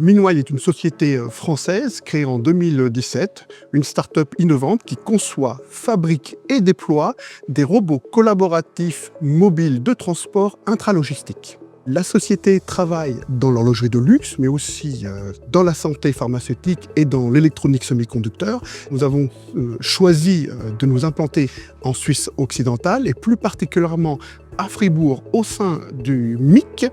Meanwhile est une société française créée en 2017, une start-up innovante qui conçoit, fabrique et déploie des robots collaboratifs mobiles de transport intralogistique. La société travaille dans l'horlogerie de luxe, mais aussi dans la santé pharmaceutique et dans l'électronique semi-conducteur. Nous avons choisi de nous implanter en Suisse occidentale et plus particulièrement à Fribourg au sein du MIC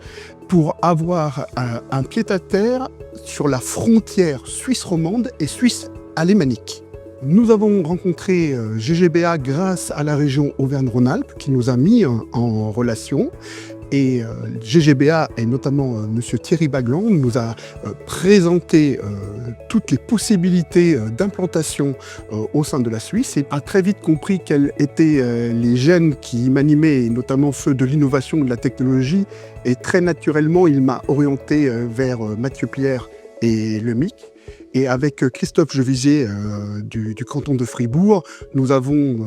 pour avoir un pied-à-terre sur la frontière suisse romande et suisse alémanique. Nous avons rencontré GGBA grâce à la région Auvergne-Rhône-Alpes qui nous a mis en relation. Et GGBA, et notamment M. Thierry Baglan, nous a présenté toutes les possibilités d'implantation au sein de la Suisse et a très vite compris quels étaient les gènes qui m'animaient, et notamment ceux de l'innovation et de la technologie. Et très naturellement, il m'a orienté vers Mathieu Pierre et le MIC. Et avec Christophe Jevisier du canton de Fribourg, nous avons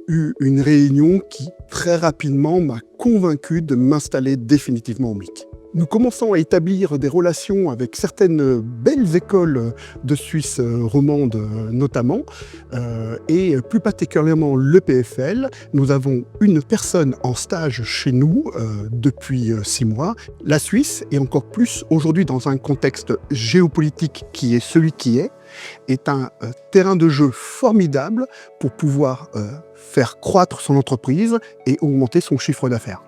eu une réunion qui, très rapidement, m'a convaincu de m'installer définitivement au MIC. Nous commençons à établir des relations avec certaines belles écoles de Suisse romande notamment, et plus particulièrement l'EPFL. Nous avons une personne en stage chez nous depuis 6 mois. La Suisse, et encore plus aujourd'hui dans un contexte géopolitique qui est celui qui est un terrain de jeu formidable pour pouvoir faire croître son entreprise et augmenter son chiffre d'affaires.